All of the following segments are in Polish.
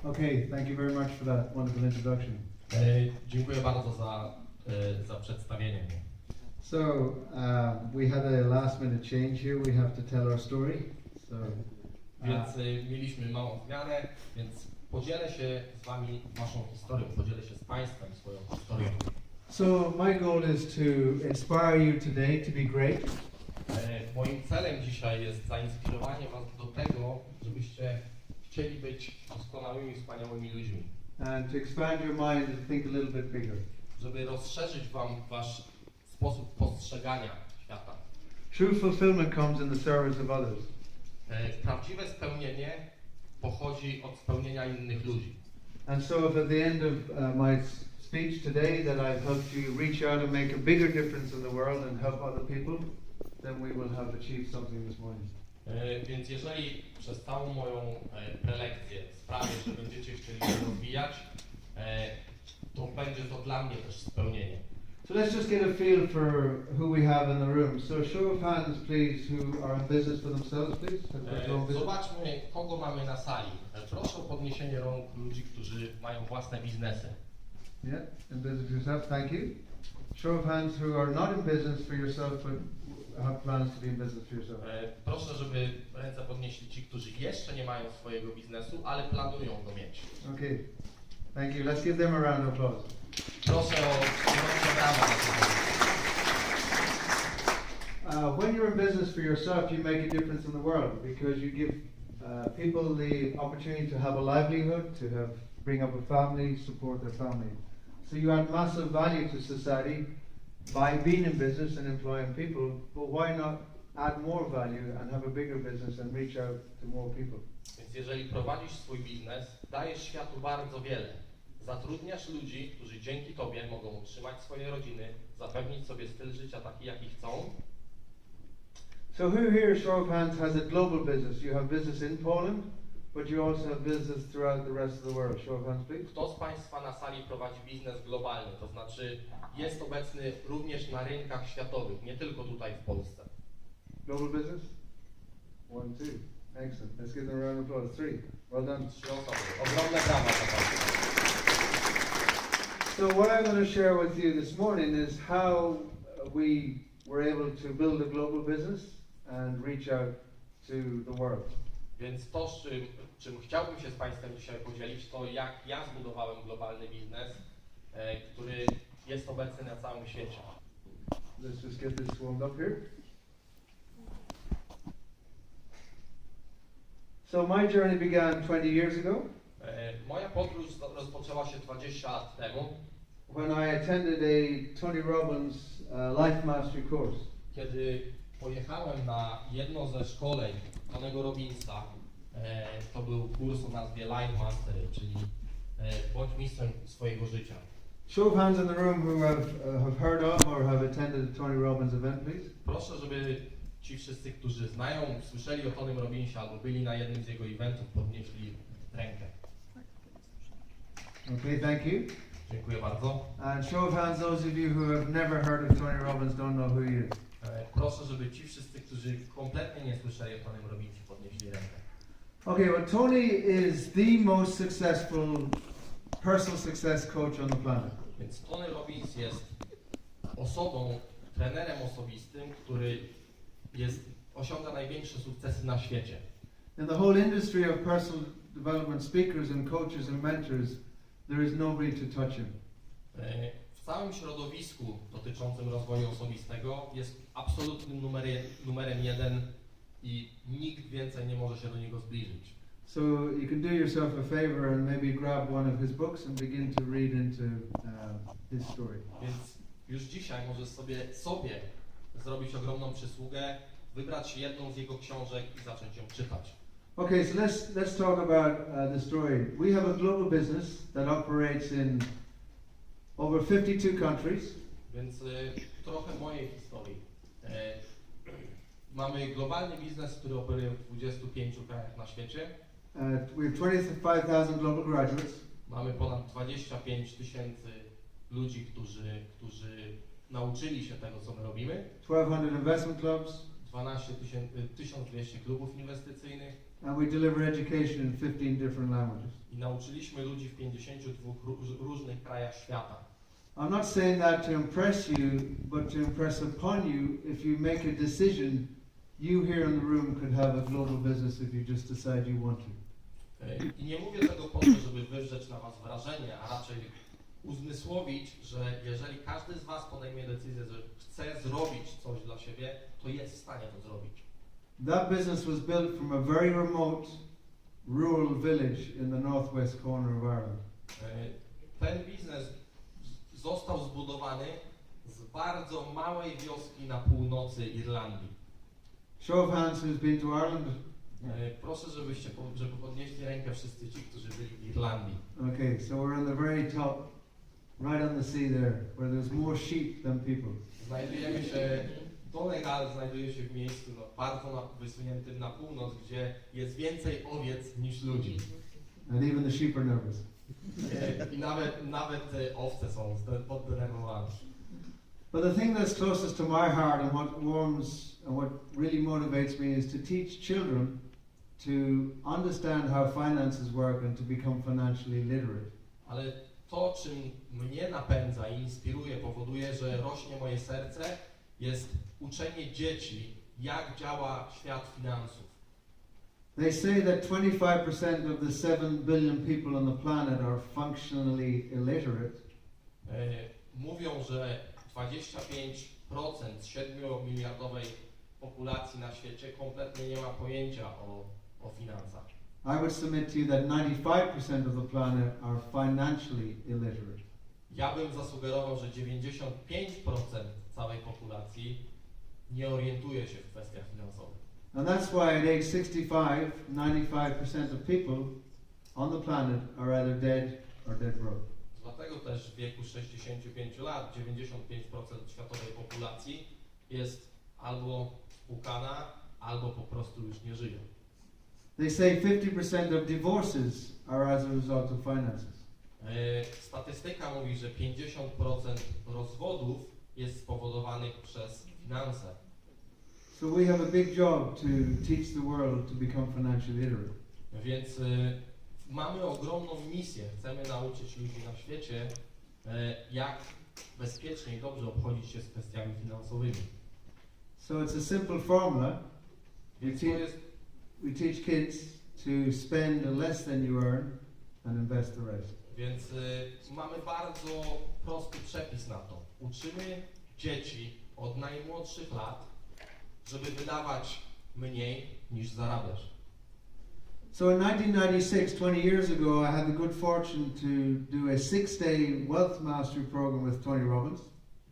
Okay, thank you very much for that wonderful introduction. Dziękuję bardzo za przedstawienie mnie. So, we had a last minute change here. We have to tell our story. So, Więc mieliśmy małą zmianę, więc podzielę się z wami waszą historią, podzielę się z państwem swoją historią. So my goal is to inspire you today to be great. Moim celem dzisiaj jest zainspirowanie was do tego, żebyście chcieli być doskonałymi, wspaniałymi ludźmi. And to expand your mind and think a little bit bigger. Żeby rozszerzyć wam wasz sposób postrzegania świata. True fulfillment comes in the service of others. Prawdziwe spełnienie pochodzi od spełnienia innych ludzi. And so if at the end of my speech today that I've helped you reach out and make a bigger difference in the world and help other people, then we will have achieved something this morning. Więc jeżeli przez całą moją prelekcję sprawię, że będziecie chcieli się rozwijać, to będzie to dla mnie też spełnienie. So let's just get a feel for who we have in the room. So show of hands, please, who are in business for themselves, please. Zobaczmy, kogo mamy na sali. Proszę o podniesienie rąk ludzi, którzy mają własne biznesy. Yeah, in business for yourself, thank you. Show of hands who are not in business for yourself, but have plans to be in business for yourself. Proszę, żeby ręce podnieśli ci, którzy jeszcze nie mają swojego biznesu, ale planują go mieć. Okay, thank you. Let's give them a round of applause. Proszę o brawa. When you're in business for yourself, you make a difference in the world because you give people the opportunity to have a livelihood, bring up a family, support their family. So you add massive value to society by being in business and employing people, but why not add more value and have a bigger business and reach out to more people? Więc jeżeli prowadzisz swój biznes, dajesz światu bardzo wiele. Zatrudniasz ludzi, którzy dzięki tobie mogą utrzymać swoje rodziny, zapewnić sobie styl życia taki, jaki chcą. So who here, show of hands, has a global business? You have business in Poland, but you also have business throughout the rest of the world. Show of hands, please. Kto z państwa na sali prowadzi biznes globalny, to znaczy jest obecny również na rynkach światowych, nie tylko tutaj w Polsce. Global business? 1, 2. Excellent. Let's give them a round of applause. 3. Well done. 3 osoby. Ogromne brawa za państwo. So what I'm going to share with you this morning is how we were able to build a global business and reach out to the world. Więc to, czym chciałbym się z państwem dzisiaj podzielić, to jak ja zbudowałem globalny biznes, który jest obecny na całym świecie. Let's just get this warmed up here. So my journey began 20 years ago. Moja podróż rozpoczęła się 20 lat temu. When I attended a Tony Robbins Life Mastery course. Kiedy pojechałem na jedno ze szkoleń Tonego Robbinsa, to był kurs o nazwie Life Mastery, czyli bądź mistrzem swojego życia. Show of hands in the room who have heard of or have attended a Tony Robbins event, please. Proszę, żeby ci wszyscy, którzy znają, słyszeli o Tonym Robbinsie albo byli na jednym z jego eventów, podnieśli rękę. Okay, thank you. Dziękuję bardzo. And show of hands those of you who have never heard of Tony Robbins, don't know who he is. Proszę, żeby ci wszyscy, którzy kompletnie nie słyszeli o Tonym Robbinsie, podnieśli rękę. Okay, well, Tony is the most successful personal success coach on the planet. Więc Tony Robbins jest osobą, trenerem osobistym, który osiąga największe sukcesy na świecie. In the whole industry of personal development speakers and coaches and mentors, there is nobody to touch him. W całym środowisku dotyczącym rozwoju osobistego jest absolutnym numerem 1 i nikt więcej nie może się do niego zbliżyć. So you can do yourself a favor and maybe grab one of his books and begin to read into his story. Więc już dzisiaj możesz sobie zrobić ogromną przysługę, wybrać jedną z jego książek i zacząć ją czytać. Okay, so let's talk about the story. We have a global business that operates in over 52 countries. Więc trochę mojej historii. Mamy globalny biznes, który operuje w 25 krajach na świecie. We have 25,000 global graduates. Mamy ponad 25 000 ludzi, którzy nauczyli się tego, co my robimy. 1,200 investment clubs. 1200 klubów inwestycyjnych and we deliver education in 15 different languages. i nauczyliśmy ludzi w 52 różnych krajach świata. I'm not saying that to impress you, but to impress upon you, if you make a decision, you here in the room could have a global business if you just decide you want to. I nie mówię tego po to, żeby wywrzeć na was wrażenie, a raczej uzmysłowić, że jeżeli każdy z was podejmie decyzję, że chce zrobić coś dla siebie, to jest w stanie to zrobić. That business was built from a very remote rural village in the northwest corner of Ireland. Ten biznes został zbudowany z bardzo małej wioski na północy Irlandii. Show of hands who's been to Ireland? Proszę, żeby podnieśli rękę wszyscy ci, którzy byli w Irlandii. Okay, so we're on the very top, right on the sea there, where there's more sheep than people. Znajdujemy się, Dolny Gal znajduje się w miejscu bardzo wysuniętym na północ, gdzie jest więcej owiec niż ludzi. And even the sheep are nervous. I nawet owce są poddenerwowane. But the thing that's closest to my heart and what warms and what really motivates me is to teach children to understand how finances work and to become financially literate. Ale to, czym mnie napędza i inspiruje, powoduje, że rośnie moje serce, jest uczenie dzieci, jak działa świat finansów. They say that 25% of the 7 billion people on the planet are functionally illiterate. Mówią, że 25% 7-miliardowej populacji na świecie kompletnie nie ma pojęcia o finansach. I would submit to you that 95% of the planet are financially illiterate. Ja bym zasugerował, że 95% całej populacji nie orientuje się w kwestiach finansowych. And that's why at age 65, 95% of people on the planet are either dead or dead broke. Dlatego też w wieku 65 lat 95% światowej populacji jest albo spłukana, albo po prostu już nie żyje. They say 50% of divorces are as a result of finances. Statystyka mówi, że 50% rozwodów jest spowodowanych przez finanse. So we have a big job to teach the world to become financially literate. Więc mamy ogromną misję. Chcemy nauczyć ludzi na świecie, jak bezpiecznie i dobrze obchodzić się z kwestiami finansowymi. So it's a simple formula. Więc to jest, We teach kids to spend less than you earn and invest the rest. więc mamy bardzo prosty przepis na to. Uczymy dzieci od najmłodszych lat, żeby wydawać mniej niż zarabiasz. So in 1996, 20 years ago, I had the good fortune to do a 6-day wealth mastery program with Tony Robbins.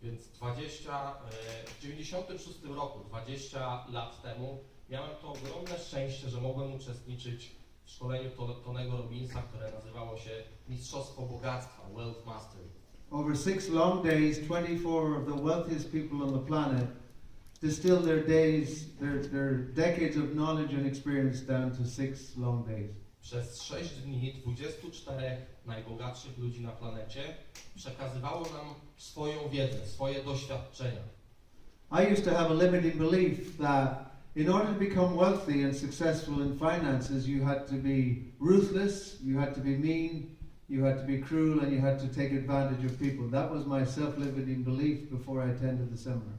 Więc w 96 roku, 20 lat temu, miałem to ogromne szczęście, że mogłem uczestniczyć w szkoleniu Tonego Robbinsa, które nazywało się Mistrzostwo Bogactwa, Wealth Mastery. Over 6 long days, 24 of the wealthiest people on the planet distilled their days, their decades of knowledge and experience down to 6 long days. Przez 6 dni 24 najbogatszych ludzi na planecie przekazywało nam swoją wiedzę, swoje doświadczenia. I used to have a limiting belief that in order to become wealthy and successful in finances, you had to be ruthless, you had to be mean, you had to be cruel, and you had to take advantage of people. That was my self-limiting belief before I attended the seminar.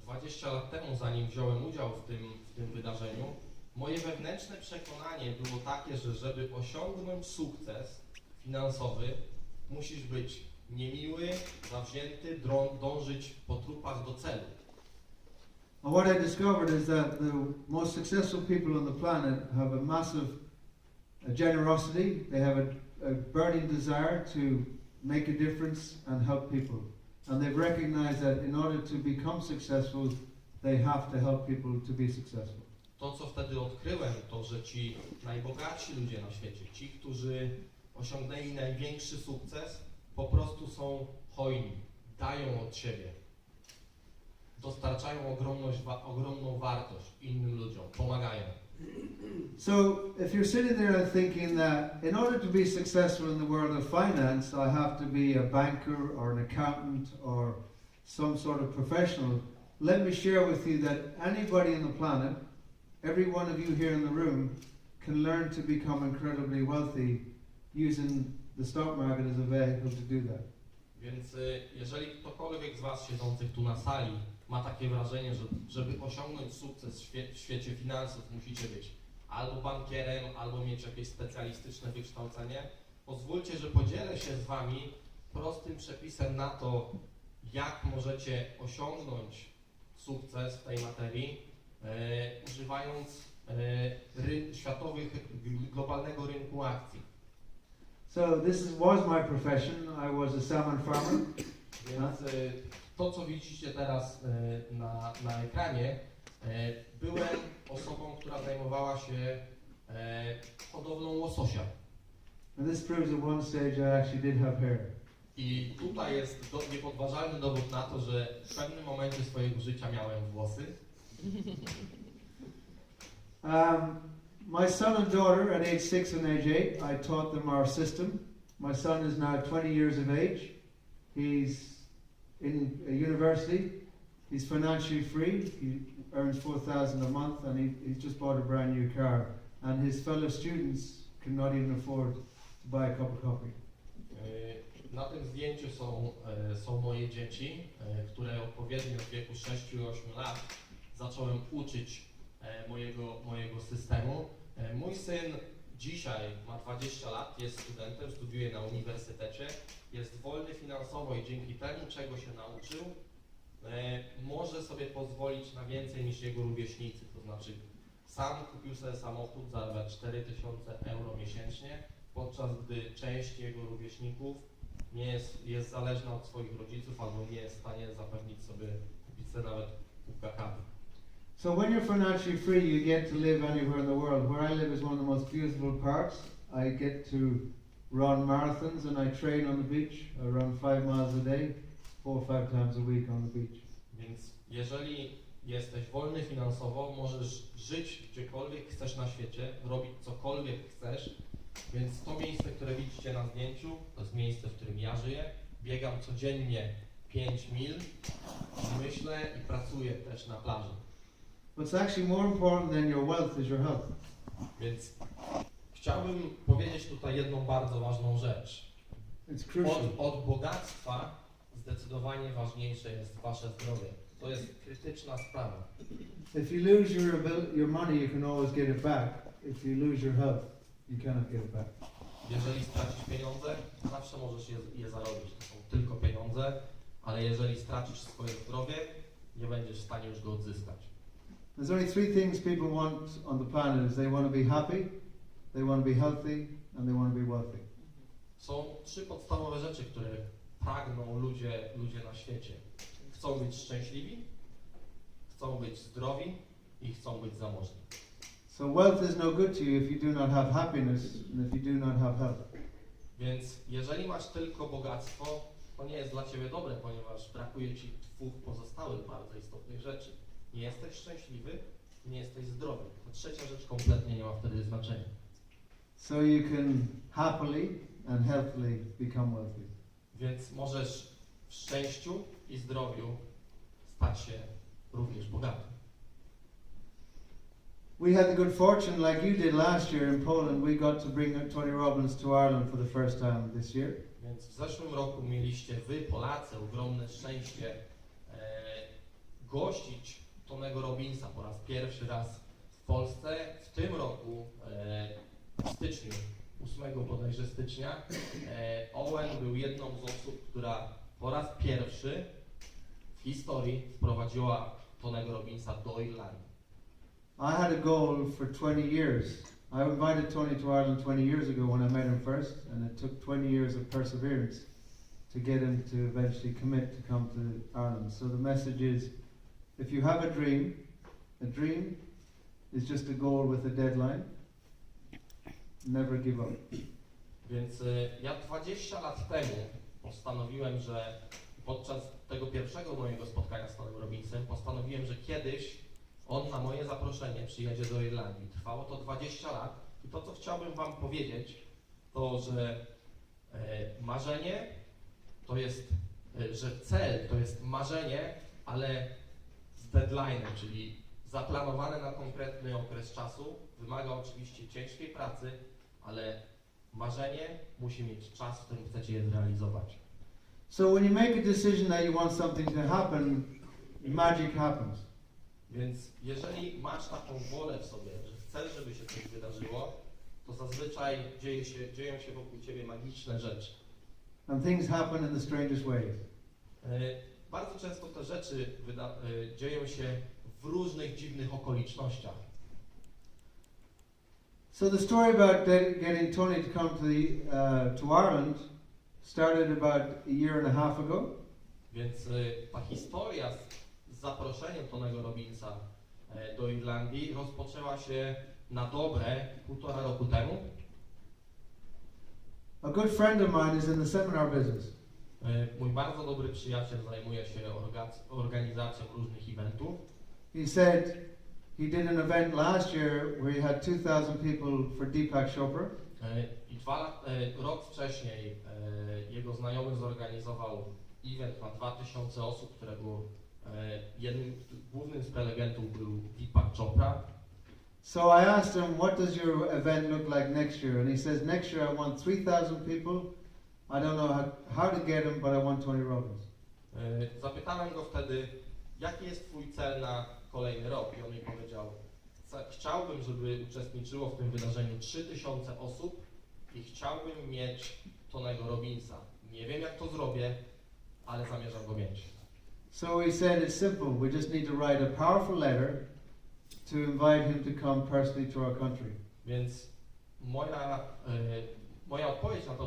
20 lat temu, zanim wziąłem udział w tym wydarzeniu, moje wewnętrzne przekonanie było takie, że żeby osiągnąć sukces finansowy, musisz być niemiły, zawzięty, dążyć po trupach do celu. And what I discovered is that the most successful people on the planet have a massive generosity. They have a burning desire to make a difference and help people. And they've recognized that in order to become successful, they have to help people to be successful. To, co wtedy odkryłem, to, że ci najbogatsi ludzie na świecie, ci, którzy osiągnęli największy sukces, po prostu są hojni, dają od siebie, dostarczają ogromną wartość innym ludziom, pomagają. So if you're sitting there and thinking that in order to be successful in the world of finance, I have to be a banker or an accountant or some sort of professional, let me share with you that anybody on the planet, every one of you here in the room, can learn to become incredibly wealthy using the stock market as a vehicle to do that. Więc jeżeli ktokolwiek z Was siedzących tu na sali ma takie wrażenie, że żeby osiągnąć sukces w świecie finansów musicie być albo bankierem, albo mieć jakieś specjalistyczne wykształcenie, pozwólcie, że podzielę się z Wami prostym przepisem na to, jak możecie osiągnąć sukces w tej materii, używając globalnego rynku akcji. So was my profession. I was a salmon farmer. Więc to, co widzicie teraz na ekranie, byłem osobą, która zajmowała się hodowlą łososia. And this proves at one stage I actually did have hair. I tutaj jest niepodważalny dowód na to, że w pewnym momencie swojego życia miałem włosy. My son and daughter at age 6 and age 8, I taught them our system. My son is now 20 years of age. He's in a university. He's financially free. He earns $4,000 a month, and he's just bought a brand new car. And his fellow students cannot even afford to buy a cup of coffee. Na tym zdjęciu są moje dzieci, które odpowiednio w wieku 6 i 8 lat zacząłem uczyć mojego systemu. Mój syn dzisiaj ma 20 lat, jest studentem, studiuje na uniwersytecie, jest wolny finansowo i dzięki temu, czego się nauczył, może sobie pozwolić na więcej niż jego rówieśnicy. To znaczy sam kupił sobie samochód, zarabia 4000 euro miesięcznie, podczas gdy część jego rówieśników jest zależna od swoich rodziców albo nie jest w stanie zapewnić sobie kupić sobie nawet kubka kawy. So when you're financially free, you get to live anywhere in the world. Where I live is one of the most beautiful parts. I get to run marathons and I train on the beach. I run 5 miles a day, 4 or 5 times a week on the beach. Więc jeżeli jesteś wolny finansowo, możesz żyć gdziekolwiek chcesz na świecie, robić cokolwiek chcesz. Więc to miejsce, które widzicie na zdjęciu, to jest miejsce, w którym ja żyję. Biegam codziennie 5 mil, myślę i pracuję też na plaży. What's actually more important than your wealth is your health. Więc chciałbym powiedzieć tutaj jedną bardzo ważną rzecz. It's crucial. Od bogactwa zdecydowanie ważniejsze jest wasze zdrowie. To jest krytyczna sprawa. If you lose your money, you can always get it back. If you lose your health, you cannot get it back. Jeżeli stracisz pieniądze, zawsze możesz je zarobić. To są tylko pieniądze, ale jeżeli stracisz swoje zdrowie, nie będziesz w stanie już go odzyskać. There's only 3 things people want on the planet: is they want to be happy, they want to be healthy, and they want to be wealthy. Są 3 podstawowe rzeczy, które pragną ludzie na świecie. Chcą być szczęśliwi, chcą być zdrowi i chcą być zamożni. So wealth is no good to you if you do not have happiness and if you do not have health. Więc jeżeli masz tylko bogactwo, to nie jest dla ciebie dobre, ponieważ brakuje ci 2 pozostałych bardzo istotnych rzeczy. Nie jesteś szczęśliwy, nie jesteś zdrowy. Ta trzecia rzecz kompletnie nie ma wtedy znaczenia. So you can happily and healthily become wealthy. Więc możesz w szczęściu i zdrowiu stać się również bogaty. We had the good fortune, like you did last year in Poland, we got to bring Tony Robbins to Ireland for the first time this year. Więc w zeszłym roku mieliście wy, Polacy, ogromne szczęście gościć Tonego Robbinsa po raz pierwszy raz w Polsce. W tym roku, w styczniu, 8 bodajże stycznia, Owen był jedną z osób, która po raz pierwszy w historii wprowadziła Tonego Robbinsa do Irlandii. I had a goal for 20 years. I invited Tony to Ireland 20 years ago when I met him first, and it took 20 years of perseverance to get him to eventually commit to come to Ireland. So the message is, if you have a dream is just a goal with a deadline. Never give up. Więc ja 20 lat temu postanowiłem, że podczas tego pierwszego mojego spotkania z Tonym Robbinsem postanowiłem, że kiedyś on na moje zaproszenie przyjedzie do Irlandii. Trwało to 20 lat i to, co chciałbym wam powiedzieć, to, że marzenie to jest, że cel to jest marzenie, ale z deadline'em, czyli zaplanowane na konkretny okres czasu. Wymaga oczywiście ciężkiej pracy, ale marzenie musi mieć czas, w którym chcecie je zrealizować. So when you make a decision that you want something to happen, magic happens. Więc jeżeli masz taką wolę w sobie, że chcesz, żeby się coś wydarzyło, to zazwyczaj dzieją się wokół ciebie magiczne rzeczy. And things happen in the strangest ways. Bardzo często te rzeczy dzieją się w różnych dziwnych okolicznościach. So the story about getting Tony to come to Ireland started about a year and a half ago. Więc ta historia z zaproszeniem Tonego Robbinsa do Irlandii rozpoczęła się na dobre 1,5 roku temu. A good friend of mine is in the seminar business. Mój bardzo dobry przyjaciel zajmuje się organizacją różnych eventów. He said he did an event last year where he had 2,000 people for Deepak Chopra. I rok wcześniej jego znajomy zorganizował event na 2,000 osób, którego głównym z prelegentów był Deepak Chopra. So I asked him, what does your event look like next year? And he says, next year I want 3,000 people. I don't know how to get them, but I want Tony Robbins. Zapytałem go wtedy, jaki jest twój cel na kolejny rok? I on mi powiedział, chciałbym, żeby uczestniczyło w tym wydarzeniu 3,000 osób i chciałbym mieć Tonego Robbinsa. Nie wiem, jak to zrobię, ale zamierzam go mieć. So he said, it's simple. We just need to write a powerful letter to invite him to come personally to our country. Więc moja odpowiedź na to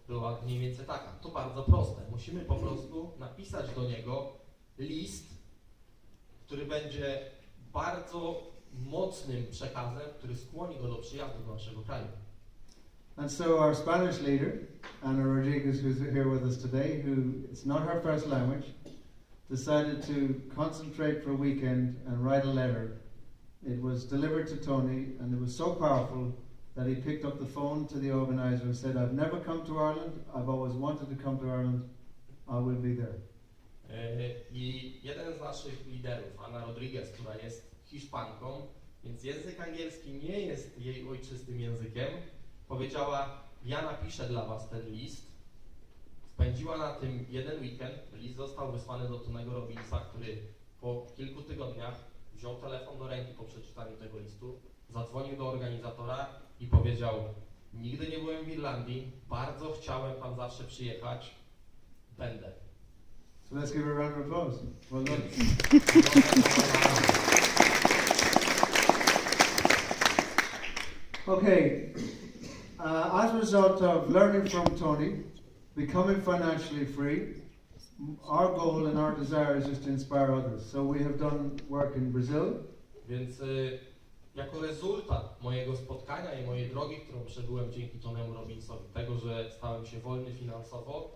była mniej więcej taka. To bardzo proste. Musimy po prostu napisać do niego list, który będzie bardzo mocnym przekazem, który skłoni go do przyjazdu do naszego kraju. And so our Spanish leader, Ana Rodriguez, who's here with us today, who it's not her first language, decided to concentrate for a weekend and write a letter. It was delivered to Tony, and it was so powerful that he picked up the phone to the organizer and said, I've never come to Ireland, I've always wanted to come to Ireland, I will be there. I jeden z naszych liderów, Ana Rodriguez, która jest Hiszpanką, więc język angielski nie jest jej ojczystym językiem, powiedziała, ja napiszę dla was ten list. Spędziła na tym jeden weekend, list został wysłany do Tonego Robbinsa, który po kilku tygodniach wziął telefon do ręki po przeczytaniu tego listu, zadzwonił do organizatora i powiedział, nigdy nie byłem w Irlandii, bardzo chciałem tam zawsze przyjechać, będę. So let's give a round of applause. Well done. Okay, as a result of learning from Tony, becoming financially free, our goal and our desire is just to inspire others. So we have done work in Brazil. Więc jako rezultat mojego spotkania i mojej drogi, którą przebyłem dzięki Tonemu Robbinsowi, tego, że stałem się wolny finansowo,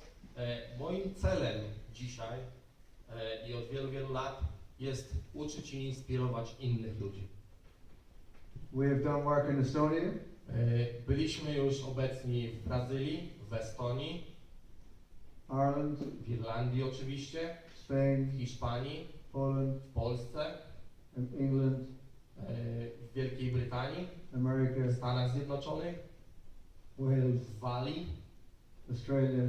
moim celem dzisiaj i od wielu, wielu lat jest uczyć i inspirować innych ludzi. We have done work in Estonia. Byliśmy już obecni w Brazylii, w Estonii, Ireland, w Irlandii oczywiście, Spain, w Hiszpanii, Poland, w Polsce, England, w Wielkiej Brytanii, America, w Stanach Zjednoczonych, Wales, w Walii, Australia,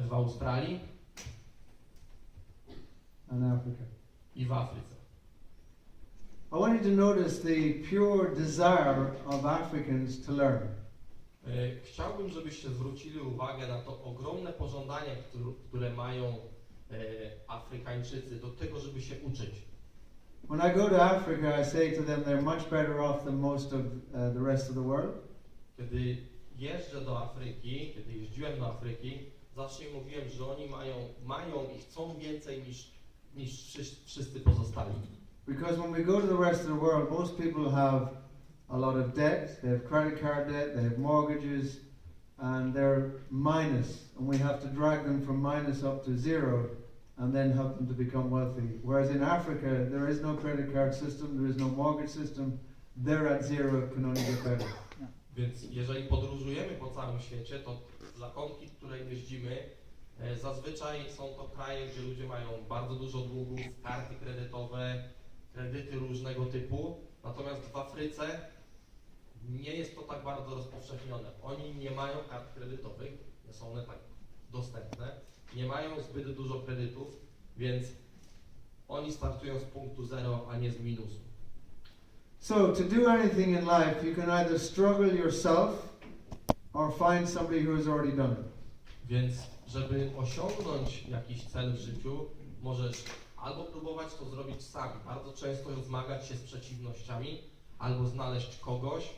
w Australii and Africa. i w Afryce. I want you to notice the pure desire of Africans to learn. Chciałbym, żebyście zwrócili uwagę na to ogromne pożądanie, które mają Afrykańczycy do tego, żeby się uczyć. When I go to Africa, I say to them they're much better off than most of the rest of the world. Kiedy jeżdżę do Afryki, kiedy jeździłem do Afryki, zawsze im mówiłem, że oni mają i chcą więcej niż wszyscy pozostali. Because when we go to the rest of the world, most people have a lot of debt, they have credit card debt, they have mortgages, and they're minus, and we have to drag them from minus up to zero and then help them to become wealthy. Whereas in Africa, there is no credit card system, there is no mortgage system, they're at zero, can only get better. Więc jeżeli podróżujemy po całym świecie, to zakątki, w które jeździmy, zazwyczaj są to kraje, gdzie ludzie mają bardzo dużo długów, karty kredytowe, kredyty różnego typu, natomiast w Afryce nie jest to tak bardzo rozpowszechnione. Oni nie mają kart kredytowych, nie są one tak dostępne, nie mają zbyt dużo kredytów, więc oni startują z punktu zero, a nie z minusu. So to do anything in life, you can either struggle yourself or find somebody who has already done it. Więc żeby osiągnąć jakiś cel w życiu, możesz albo próbować to zrobić sam, bardzo często zmagać się z przeciwnościami, albo znaleźć kogoś,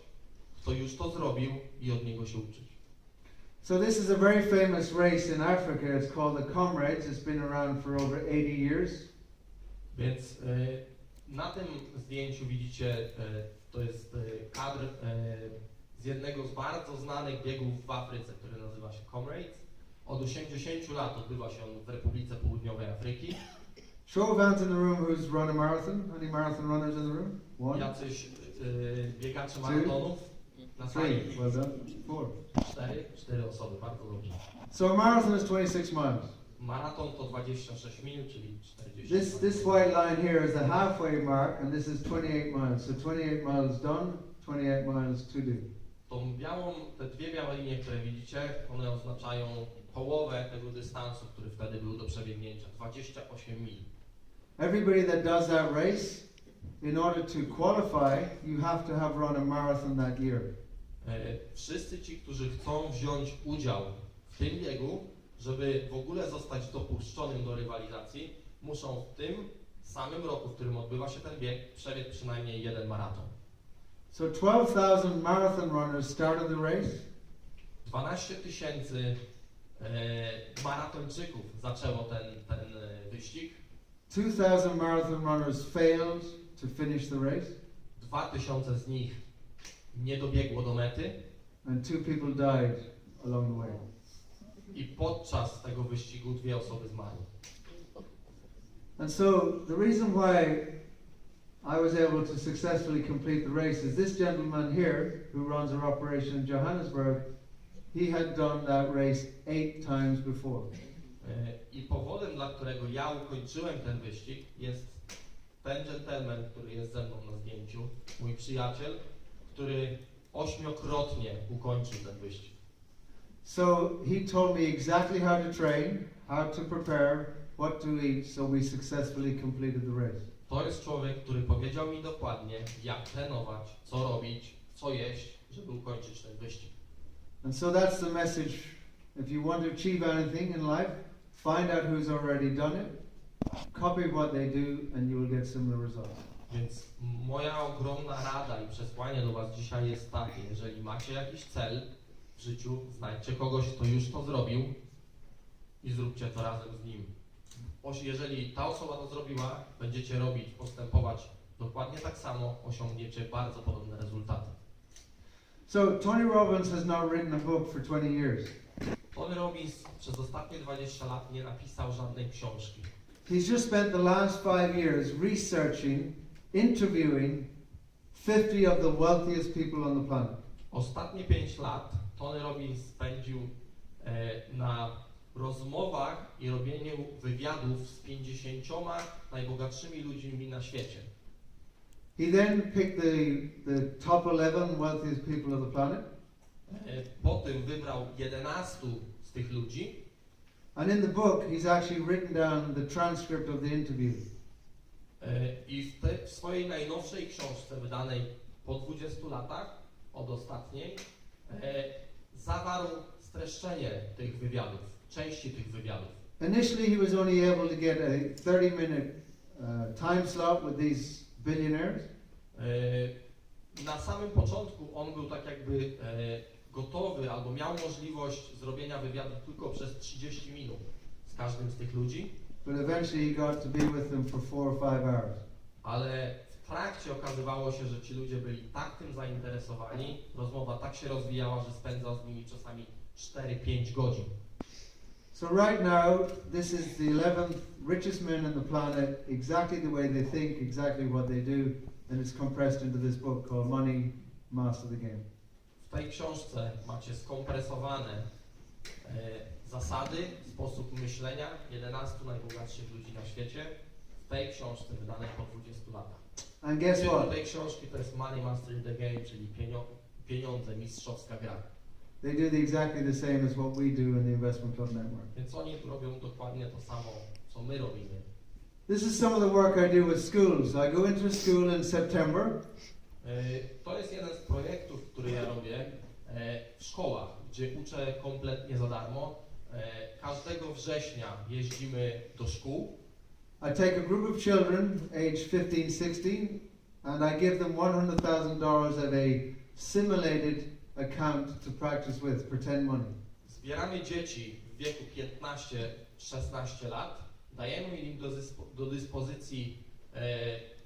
kto już to zrobił i od niego się uczyć. So this is a very famous race in Africa. It's called the Comrades. It's been around for over 80 years. Więc na tym zdjęciu widzicie, to jest kadr z jednego z bardzo znanych biegów w Afryce, który nazywa się Comrades. Od 80 lat odbywa się on w Republice Południowej Afryki. Show of hands in the room who's run a marathon. Any marathon runners in the room? One, Jacyś biegacze maratonów na sali. three. Well done. Four. Cztery osoby, bardzo dobrze. So a marathon is 26 miles. Maraton to 26 minut, czyli 40 This white line here is the halfway mark, and this is 28 miles. So 28 miles done, 28 miles to do. Te dwie białe linie, które widzicie, one oznaczają połowę tego dystansu, który wtedy był do przebiegnięcia, 28 mil. Everybody that does that race, in order to qualify, you have to have run a marathon that year. Wszyscy ci, którzy chcą wziąć udział w tym biegu, żeby w ogóle zostać dopuszczonym do rywalizacji, muszą w tym samym roku, w którym odbywa się ten bieg, przebiec przynajmniej jeden maraton. So 12,000 marathon runners started the race. 12 tysięcy maratończyków zaczęło ten wyścig. 2,000 marathon runners failed to finish the race. 2000 z nich nie dobiegło do mety. And 2 people died along the way. I podczas tego wyścigu 2 osoby zmarły. And so the reason why I was able to successfully complete the race is this gentleman here, who runs our operation in Johannesburg, he had done that race 8 times before. I powodem, dla którego ja ukończyłem ten wyścig, jest ten gentleman, który jest ze mną na zdjęciu, mój przyjaciel, który 8-krotnie ukończył ten wyścig. So he told me exactly how to train, how to prepare, what to eat, so we successfully completed the race. To jest człowiek, który powiedział mi dokładnie, jak trenować, co robić, co jeść, żeby ukończyć ten wyścig. And so that's the message. If you want to achieve anything in life, find out who's already done it, copy what they do, and you will get similar results. Więc moja ogromna rada i przesłanie do Was dzisiaj jest takie: jeżeli macie jakiś cel w życiu, znajdźcie kogoś, kto już to zrobił i zróbcie to razem z nim. Jeżeli ta osoba to zrobiła, będziecie robić, postępować dokładnie tak samo, osiągniecie bardzo podobne rezultaty. So Tony Robbins has now written a book for 20 years. Tony Robbins przez ostatnie 20 lat nie napisał żadnej książki. He's just spent the last 5 years researching, interviewing 50 of the wealthiest people on the planet. Ostatnie 5 lat Tony Robbins spędził na rozmowach i robieniu wywiadów z 50 najbogatszymi ludźmi na świecie. He then picked the top 11 wealthiest people of the planet. Po tym wybrał 11 z tych ludzi. And in the book, he's actually written down the transcript of the interview. I w swojej najnowszej książce, wydanej po 20 latach od ostatniej, zawarł streszczenie tych wywiadów, części tych wywiadów. Initially, he was only able to get a 30-minute time slot with these billionaires. Na samym początku on był tak jakby gotowy, albo miał możliwość zrobienia wywiadu tylko przez 30 minut z każdym z tych ludzi. But eventually he got to be with them for 4 or 5 hours. Ale w trakcie okazywało się, że ci ludzie byli tak tym zainteresowani, rozmowa tak się rozwijała, że spędzał z nimi czasami 4-5 godzin. So right now, this is the 11th richest man on the planet, exactly the way they think, exactly what they do, and it's compressed into this book called Money, Master the Game. W tej książce macie skompresowane zasady, sposób myślenia 11 najbogatszych ludzi na świecie. W tej książce wydanej po 20 latach. And guess Tytuł what? tej książki to jest Money Mastery the Game, czyli pieniądze, mistrzowska gra. They do exactly the same as what we do in the Investment Club Network. Więc oni robią dokładnie to samo, co my robimy. This is some of the work I do with schools. I go into a school in September. To jest jeden z projektów, który ja robię w szkołach, gdzie uczę kompletnie za darmo. Każdego września jeździmy do szkół. I take a group of children, age 15, 16, and I give them $100,000 at a simulated account to practice with, pretend money. Zbieramy dzieci w wieku 15-16 lat, dajemy im do dyspozycji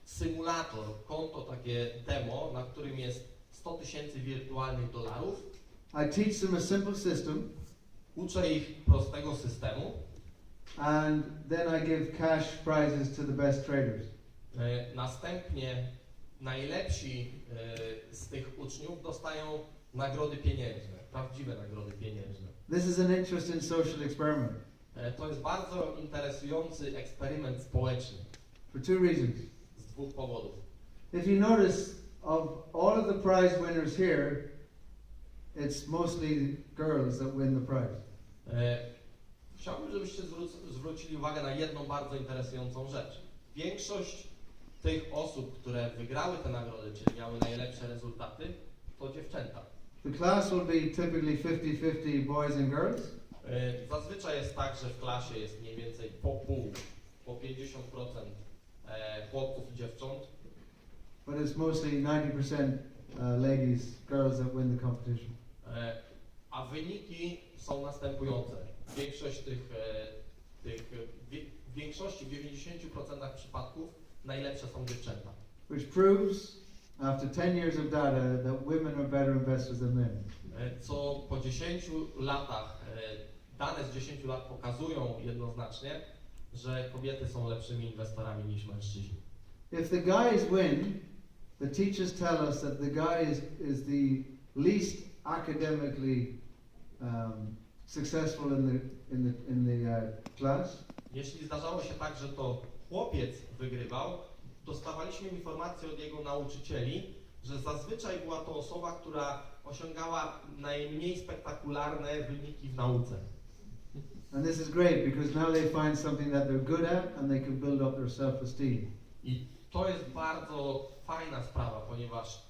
symulator, konto takie demo, na którym jest 100 000 wirtualnych dolarów. I teach them a simple system, Uczę ich prostego systemu. and then I give cash prizes to the best traders. Następnie najlepsi z tych uczniów dostają nagrody pieniężne, prawdziwe nagrody pieniężne. This is an interesting social experiment To jest bardzo interesujący eksperyment społeczny for two reasons. z dwóch powodów. If you notice, of all of the prize winners here, it's mostly girls that win the prize. Chciałbym, żebyście zwrócili uwagę na jedną bardzo interesującą rzecz. Większość tych osób, które wygrały te nagrody, czyli miały najlepsze rezultaty, to dziewczęta. The class will be typically 50-50 boys and girls. Zazwyczaj jest tak, że w klasie jest mniej więcej po pół, po 50% chłopców i dziewcząt. But it's mostly 90% ladies, girls that win the competition. A wyniki są następujące. Większość w większości, w 90% przypadków najlepsze są dziewczęta. Which proves, after 10 years of data, that women are better investors than men. Co po 10 latach, dane z 10 lat pokazują jednoznacznie, że kobiety są lepszymi inwestorami niż mężczyźni. If the guys win, the teachers tell us that the guy is the least academically successful in the class. Jeśli zdarzało się tak, że to chłopiec wygrywał, dostawaliśmy informację od jego nauczycieli, że zazwyczaj była to osoba, która osiągała najmniej spektakularne wyniki w nauce. And this is great because now they find something that they're good at and they can build up their self-esteem. I to jest bardzo fajna sprawa, ponieważ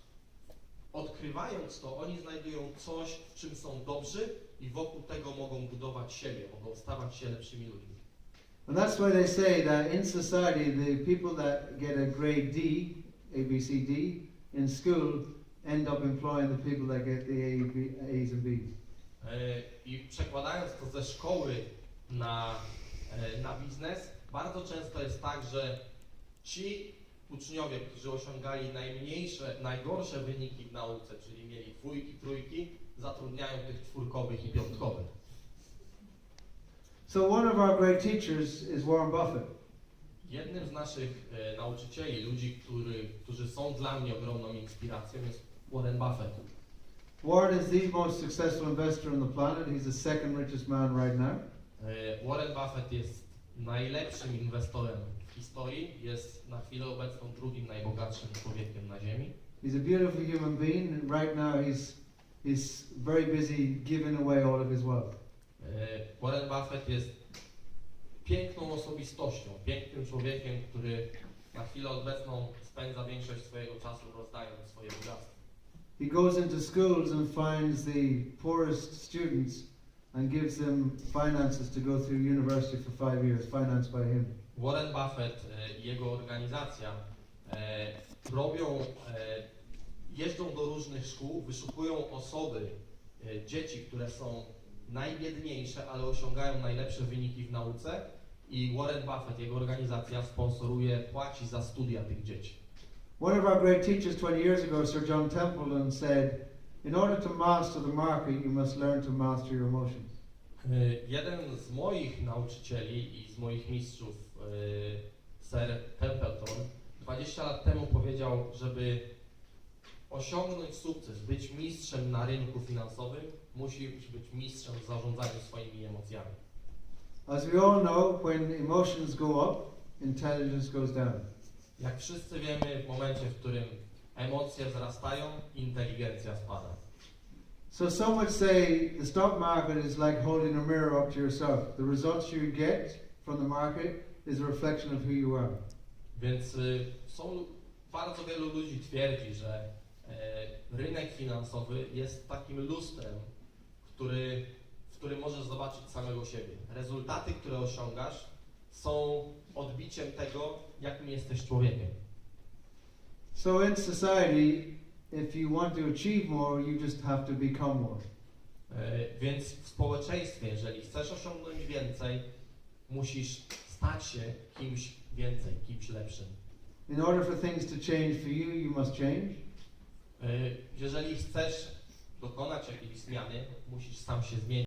odkrywając to, oni znajdują coś, w czym są dobrzy i wokół tego mogą budować siebie, mogą stawać się lepszymi ludźmi. And that's why they say that in society, the people that get a grade D, A, B, C, D, in school, end up employing the people that get the A's and B's. I przekładając to ze szkoły na biznes, bardzo często jest tak, że ci uczniowie, którzy osiągali najgorsze wyniki w nauce, czyli mieli 2, 3, zatrudniają tych 4 i 5. So one of our great teachers is Warren Buffett. Jednym z naszych nauczycieli, ludzi, którzy są dla mnie ogromną inspiracją, jest Warren Buffett. Warren is the most successful investor on the planet. He's the second richest man right now. Warren Buffett jest najlepszym inwestorem w historii, jest na chwilę obecną drugim najbogatszym człowiekiem na Ziemi. He's a beautiful human being, and right now he's very busy giving away all of his wealth. Warren Buffett jest piękną osobistością, pięknym człowiekiem, który na chwilę obecną spędza większość swojego czasu rozdając swoje bogactwo. He goes into schools and finds the poorest students and gives them finances to go through university for 5 years, financed by him. Warren Buffett i jego organizacja jeżdżą do różnych szkół, wyszukują osoby, dzieci, które są najbiedniejsze, ale osiągają najlepsze wyniki w nauce i Warren Buffett, jego organizacja sponsoruje, płaci za studia tych dzieci. One of our great teachers 20 years ago, Sir John Templeton, said, in order to master the market, you must learn to master your emotions. Jeden z moich nauczycieli i z moich mistrzów, Sir Templeton, 20 lat temu powiedział, żeby osiągnąć sukces, być mistrzem na rynku finansowym, musisz być mistrzem w zarządzaniu swoimi emocjami. As we all know, when emotions go up, intelligence goes down. Jak wszyscy wiemy, w momencie, w którym emocje wzrastają, inteligencja spada. So some would say the stock market is like holding a mirror up to yourself. The results you get from the market is a reflection of who you are. Więc bardzo wielu ludzi twierdzi, że rynek finansowy jest takim lustrem, w którym możesz zobaczyć samego siebie. Rezultaty, które osiągasz, są odbiciem tego, jakim jesteś człowiekiem. So in society, if you want to achieve more, you just have to become more. Więc w społeczeństwie, jeżeli chcesz osiągnąć więcej, musisz stać się kimś więcej, kimś lepszym. In order for things to change for you, you must change. Jeżeli chcesz dokonać jakiejś zmiany, musisz sam się zmienić.